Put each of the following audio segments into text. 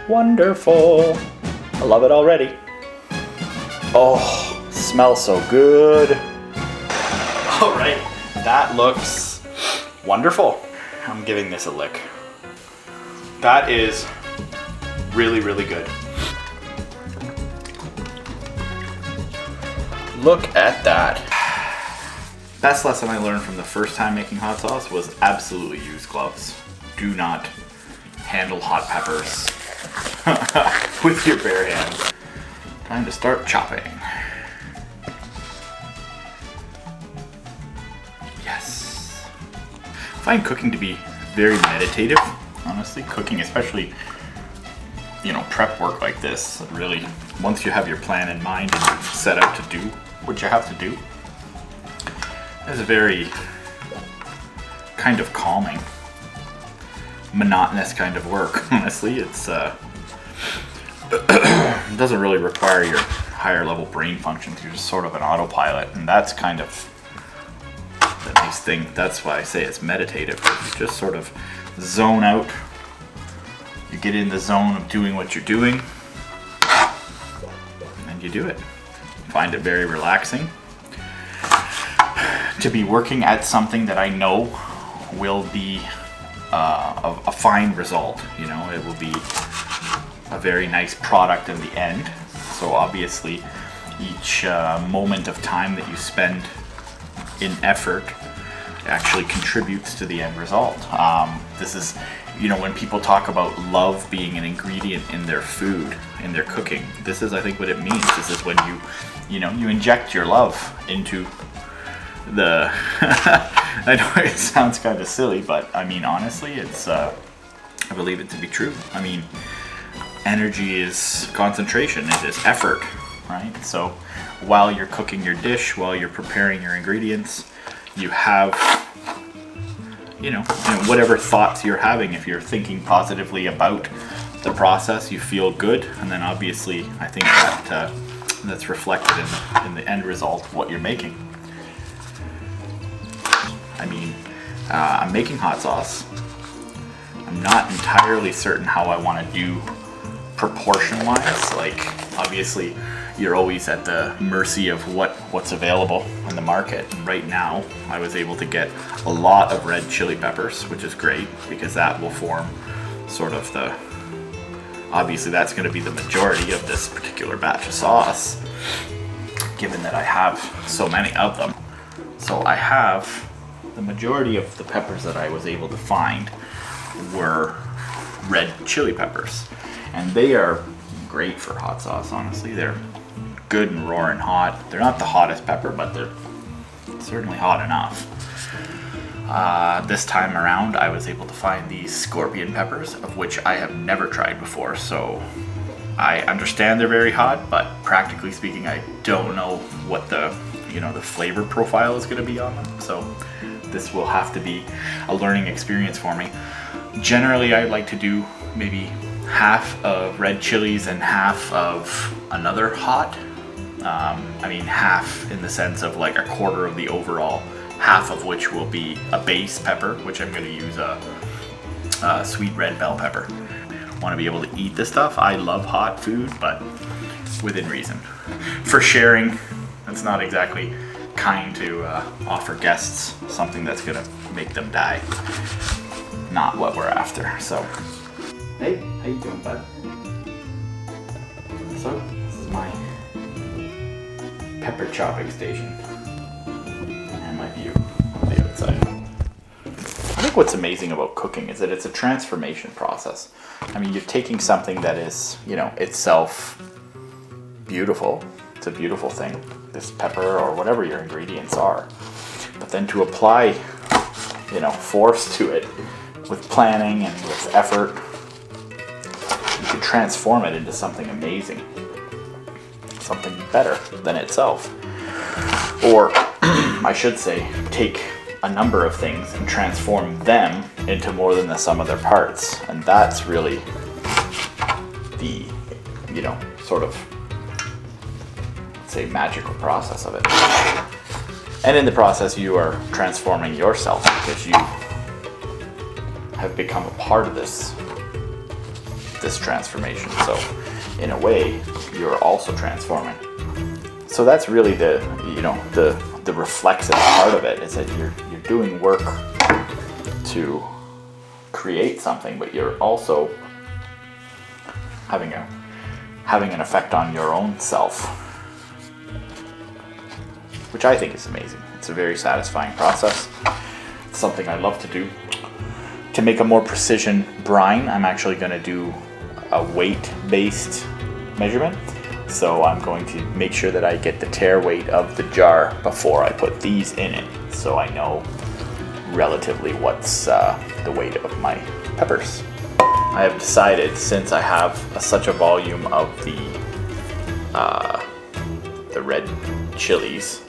Wonderful. I love it already. Oh, smells so good. All right, that looks wonderful. I'm giving this a lick. That is really, really good. Look at that. Best lesson I learned from the first time making hot sauce was absolutely use gloves. Do not handle hot peppers with your bare hands. Time to start chopping. Yes. I find cooking to be very meditative, honestly. Cooking, especially, you know, prep work like this, really, once you have your plan in mind and you set out to do what you have to do, it's very kind of calming, monotonous kind of work. Honestly, it's it doesn't really require your higher level brain functions. You're just sort of an autopilot, and that's kind of the nice thing. That's why I say it's meditative. You just sort of zone out. You get in the zone of doing what you're doing, and you do it. Find it very relaxing to be working at something that I know will be a fine result. You know, it will be a very nice product in the end. So obviously each moment of time that you spend in effort actually contributes to the end result. This is, you know, when people talk about love being an ingredient in their food, in their cooking, this is, I think, what it means. This is when you know, you inject your love into the I know it sounds kind of silly, but I mean, honestly, it's I believe it to be true. I mean, energy is concentration, it is effort, right? So while you're cooking your dish, while you're preparing your ingredients, you have, you know, whatever thoughts you're having. If you're thinking positively about the process, you feel good, and then obviously I think that that's reflected in the end result of what you're making. I mean, I'm making hot sauce. I'm not entirely certain how I want to do proportion-wise. Like, obviously, you're always at the mercy of what's available in the market. And right now, I was able to get a lot of red chili peppers, which is great because that will form sort of the, obviously that's going to be the majority of this particular batch of sauce, given that I have so many of them. So I have the majority of the peppers that I was able to find were red chili peppers, and they are great for hot sauce. Honestly, they're good and roaring hot. They're not the hottest pepper, but they're certainly hot enough. This time around, I was able to find these scorpion peppers, of which I have never tried before. So I understand they're very hot, but practically speaking, I don't know what the flavor profile is going to be on them. So this will have to be a learning experience for me. Generally, I like to do maybe half of red chilies and half of another hot. I mean, half in the sense of like a quarter of the overall, half of which will be a base pepper, which I'm going to use a sweet red bell pepper. I want to be able to eat this stuff. I love hot food, but within reason. For sharing, it's not exactly kind to offer guests something that's gonna make them die. Not what we're after. So, hey, how you doing, bud? So, this is my pepper chopping station and my view of the outside. I think what's amazing about cooking is that it's a transformation process. I mean, you're taking something that is, you know, itself beautiful. It's a beautiful thing, this pepper or whatever your ingredients are. But then to apply, you know, force to it with planning and with effort, you can transform it into something amazing, something better than itself. Or, I should say, take a number of things and transform them into more than the sum of their parts. And that's really the, you know, sort of, say, magical process of it. And in the process, you are transforming yourself because you have become a part of this this transformation. So in a way, you're also transforming. So that's really the reflexive part of it, is that you're doing work to create something, but you're also having an effect on your own self, which I think is amazing. It's a very satisfying process. It's something I love to do. To make a more precision brine, I'm actually going to do a weight-based measurement. So I'm going to make sure that I get the tare weight of the jar before I put these in it, so I know relatively what's the weight of my peppers. I have decided, since I have such a volume of the red chilies,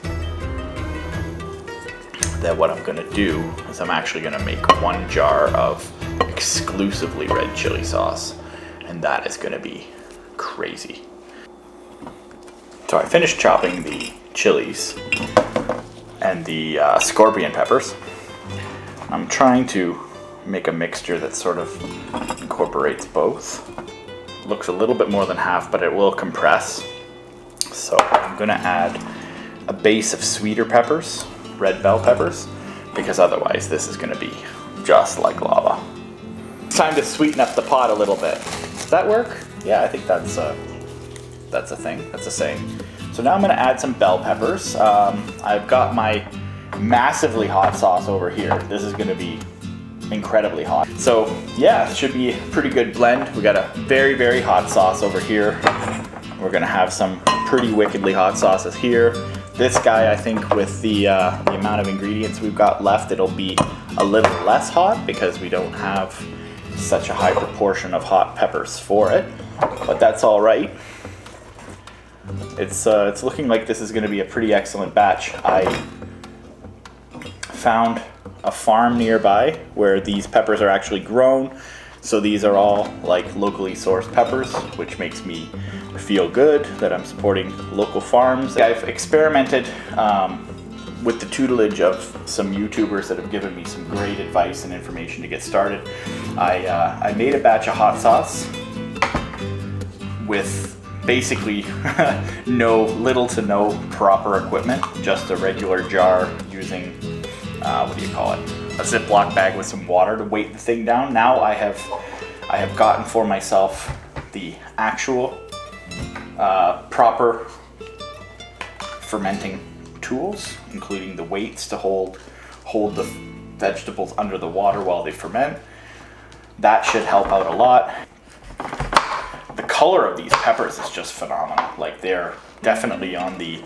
that what I'm going to do is I'm actually going to make one jar of exclusively red chili sauce, and that is going to be crazy. So I finished chopping the chilies and the scorpion peppers. I'm trying to make a mixture that sort of incorporates both. Looks a little bit more than half, but it will compress. So I'm going to add a base of sweeter peppers, red bell peppers, because otherwise this is going to be just like lava. It's time to sweeten up the pot a little bit. Does that work? Yeah, I think that's a thing. That's a saying. So now I'm going to add some bell peppers. I've got my massively hot sauce over here. This is going to be incredibly hot. So yeah, it should be a pretty good blend. We got a very, very hot sauce over here. We're going to have some pretty wickedly hot sauces here. This guy, I think with the amount of ingredients we've got left, it'll be a little less hot because we don't have such a high proportion of hot peppers for it, but that's all right. It's looking like this is going to be a pretty excellent batch. I found a farm nearby where these peppers are actually grown, so these are all like locally sourced peppers, which makes me feel good that I'm supporting local farms. I've experimented with the tutelage of some YouTubers that have given me some great advice and information to get started. I made a batch of hot sauce with basically little to no proper equipment, just a regular jar using, what do you call it? A Ziploc bag with some water to weight the thing down. Now I have gotten for myself the actual proper fermenting tools, including the weights to hold the vegetables under the water while they ferment. That should help out a lot. The color of these peppers is just phenomenal. Like, they're definitely on the,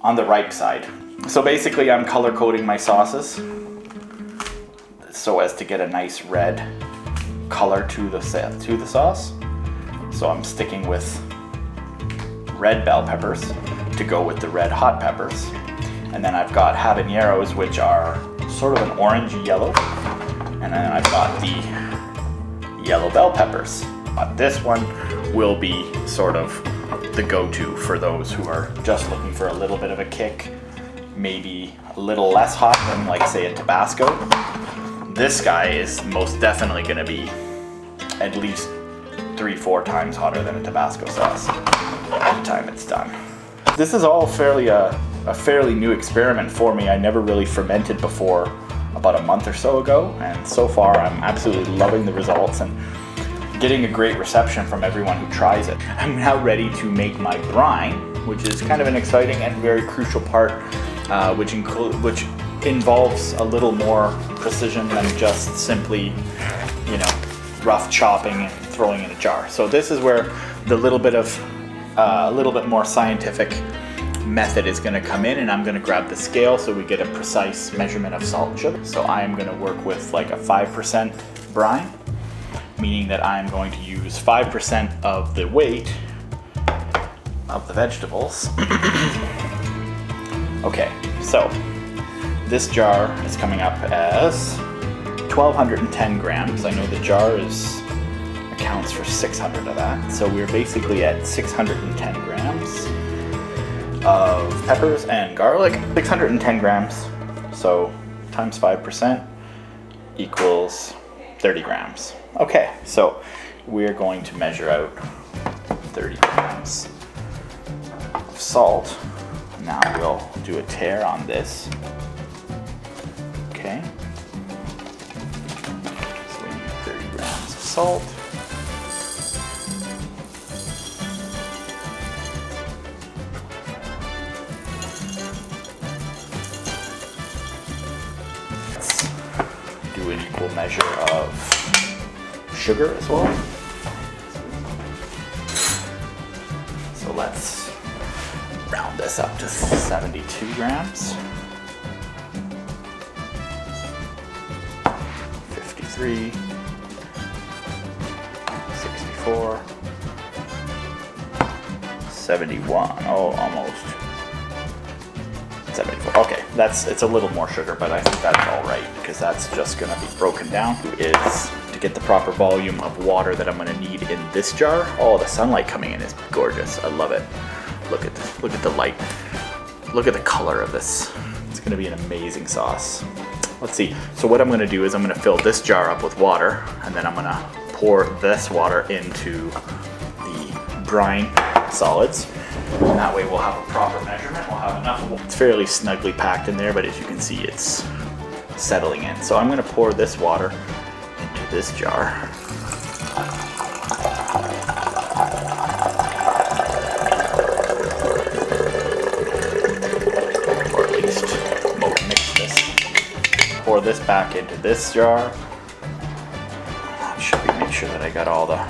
on the ripe side. So basically I'm color coding my sauces so as to get a nice red color to the sauce. So I'm sticking with red bell peppers to go with the red hot peppers. And then I've got habaneros, which are sort of an orangey yellow. And then I've got the yellow bell peppers. This one will be sort of the go-to for those who are just looking for a little bit of a kick, maybe a little less hot than, like, say, a Tabasco. This guy is most definitely going to be at least 3-4 times hotter than a Tabasco sauce by the time it's done. This is all a fairly new experiment for me. I never really fermented before about a month or so ago, and so far I'm absolutely loving the results and getting a great reception from everyone who tries it. I'm now ready to make my brine, which is kind of an exciting and very crucial part, which involves a little more precision than just simply, rough chopping and throwing in a jar. So this is where the little bit more scientific method is going to come in, and I'm going to grab the scale so we get a precise measurement of salt and sugar. So I am going to work with like a 5% brine, meaning that I'm going to use 5% of the weight of the vegetables. Okay, so this jar is coming up as 1,210 grams. I know the jar accounts for 600 of that. So we're basically at 610 grams of peppers and garlic. 610 grams, so times 5% equals 30 grams. Okay, so we're going to measure out 30 grams of salt. Now we'll do a tare on this. Okay. So we need 30 grams of salt. Let's do an equal measure of sugar as well. So let's round this up to 72 grams. 53, 64, 71, oh, almost 74. Okay, it's a little more sugar, but I think that's all right because that's just gonna be broken down. Is to get the proper volume of water that I'm gonna need in this jar. Oh, the sunlight coming in is gorgeous. I love it. Look at this, look at the light. Look at the color of this. It's gonna be an amazing sauce. Let's see, so what I'm gonna do is I'm gonna fill this jar up with water, and then I'm gonna pour this water into the brine solids. And that way we'll have a proper measurement, we'll have enough. It's fairly snugly packed in there, but as you can see, it's settling in. So I'm gonna pour this water into this jar. Or at least mix this. Pour this back into this jar. Should we make sure that I got all the...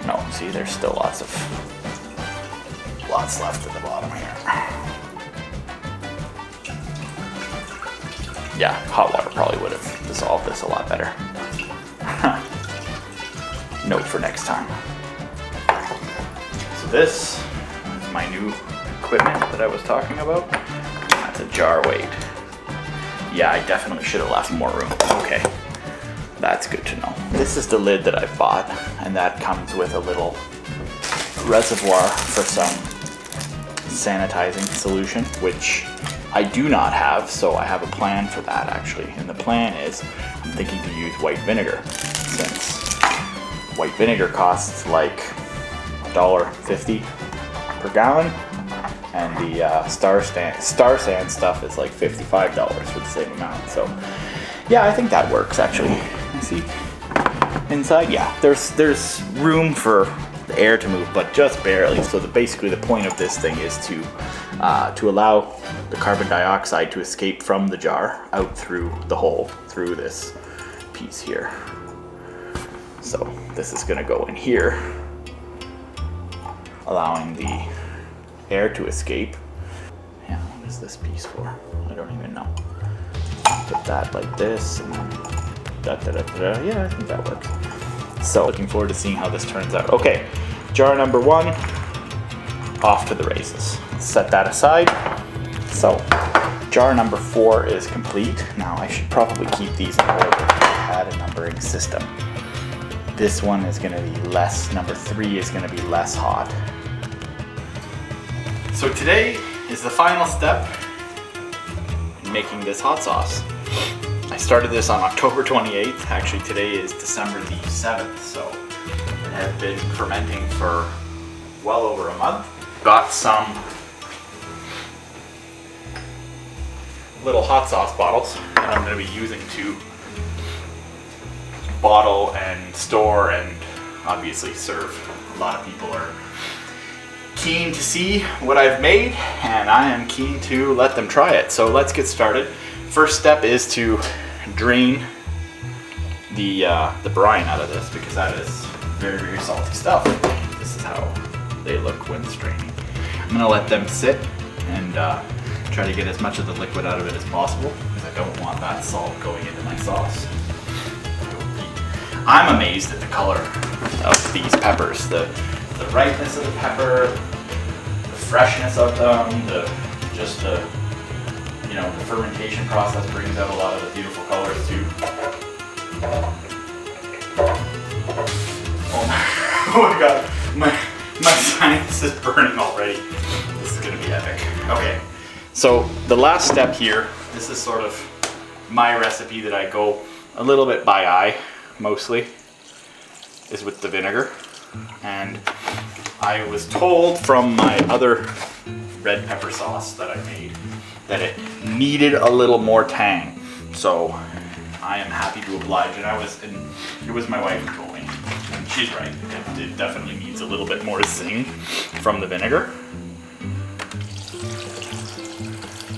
No, see, there's still lots left at the bottom here. Yeah, hot water probably would have dissolved this a lot better. Note for next time. So this is my new equipment that I was talking about. That's a jar weight. Yeah, I definitely should have left more room. Okay, that's good to know. This is the lid that I bought, and that comes with a little reservoir for some sanitizing solution, which I do not have, so I have a plan for that actually. And the plan is I'm thinking to use white vinegar, since white vinegar costs like $1.50 per gallon, and the Star San stuff is like $55 for the same amount. So yeah, I think that works actually. You see inside, yeah, there's room for the air to move, but just barely. So basically the point of this thing is to allow the carbon dioxide to escape from the jar out through the hole, through this piece here. So this is going to go in here, allowing the air to escape. Yeah, what is this piece for? I don't even know. Put that like this, and then yeah, I think that works. So looking forward to seeing how this turns out. Okay, jar number 1, off to the races. Let's set that aside. So jar number 4 is complete. Now I should probably keep these in order. I had a numbering system. This one is going to be less, number 3 is going to be less hot. So today is the final step in making this hot sauce. I started this on October 28th. Actually, today is December the 7th, so it has been fermenting for well over a month. Got some little hot sauce bottles that I'm going to be using to bottle and store and obviously serve. A lot of people are keen to see what I've made, and I am keen to let them try it. So let's get started. First step is to drain the brine out of this, because that is very, very salty stuff. This is how they look when straining. I'm gonna let them sit and try to get as much of the liquid out of it as possible, because I don't want that salt going into my sauce. I'm amazed at the color of these peppers, the ripeness of the pepper, the freshness of them, the fermentation process brings out a lot of the beautiful colors too. Oh my god, my sinus is burning already. This is gonna be epic. Okay, so the last step here, this is sort of my recipe that I go a little bit by eye. mostly is with the vinegar. And I was told from my other red pepper sauce that I made that it needed a little more tang. So I am happy to oblige, and it was my wife who told me, and she's right. It definitely needs a little bit more zing from the vinegar.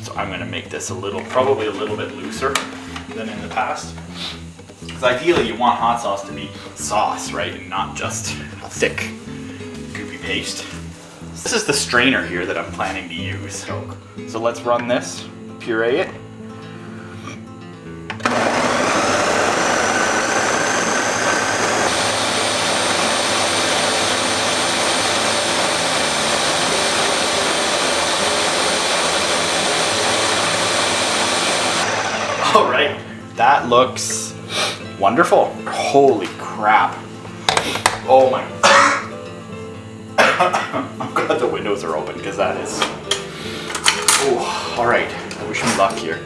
So I'm gonna make this probably a little bit looser than in the past. Because ideally you want hot sauce to be sauce, right? And not just a thick, goopy paste. This is the strainer here that I'm planning to use. So let's run this, puree it. All right, that looks wonderful. Holy crap. Oh my. I'm glad the windows are open because that is. Oh, all right. I wish me luck here.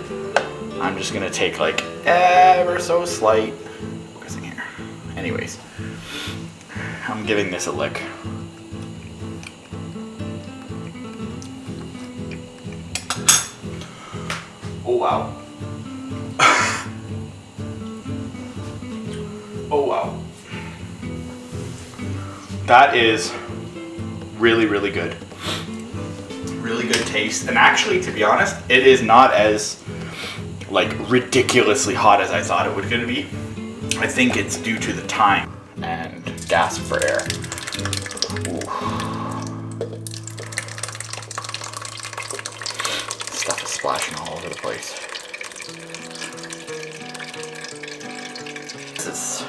I'm just gonna take like ever so slight. Focusing here. Anyways, I'm giving this a lick. Oh wow. Oh wow. That is really, really good. Really good taste. And actually, to be honest, it is not as like ridiculously hot as I thought it was gonna be. I think it's due to the time and gasp for air. Ooh. Stuff is splashing all over the place. This is...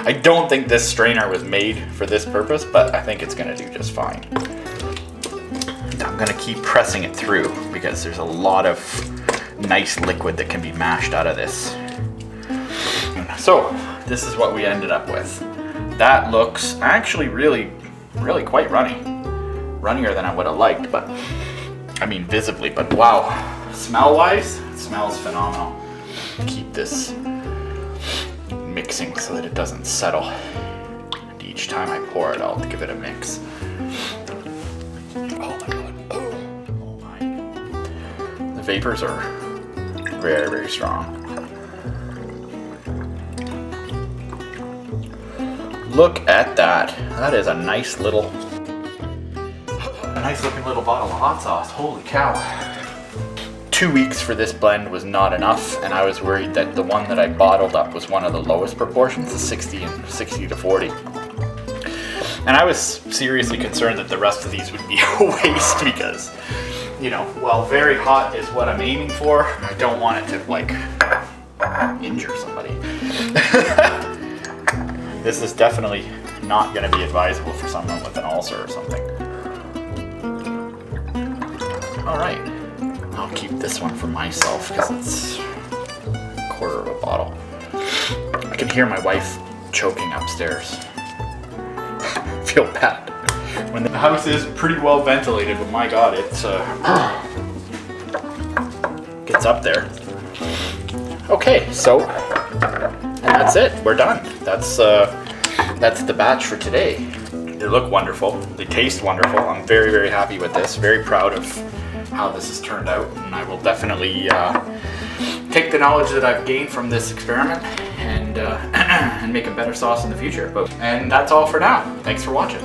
I don't think this strainer was made for this purpose, but I think it's gonna do just fine. I'm gonna keep pressing it through because there's a lot of nice liquid that can be mashed out of this. So this is what we ended up with. That looks actually really quite runny. Runnier than I would have liked, but I mean visibly, but wow. Smell-wise, it smells phenomenal. Keep this mixing so that it doesn't settle. And each time I pour it, I'll give it a mix. Oh my god. Oh my. The vapors are very, very strong. Look at that. That is a nice looking little bottle of hot sauce. Holy cow. 2 weeks for this blend was not enough, and I was worried that the one that I bottled up was one of the lowest proportions, the 60 to 40. And I was seriously concerned that the rest of these would be a waste because, you know, while very hot is what I'm aiming for, I don't want it to, like, injure somebody. This is definitely not going to be advisable for someone with an ulcer or something. All right. I'll keep this one for myself because it's a quarter of a bottle. I can hear my wife choking upstairs. I feel bad. When the house is pretty well ventilated, but my god, it gets up there. Okay, so, and that's it. We're done. That's the batch for today. They look wonderful. They taste wonderful. I'm very, very happy with this. Very proud of how this has turned out, and I will definitely take the knowledge that I've gained from this experiment and make a better sauce in the future. And that's all for now. Thanks for watching.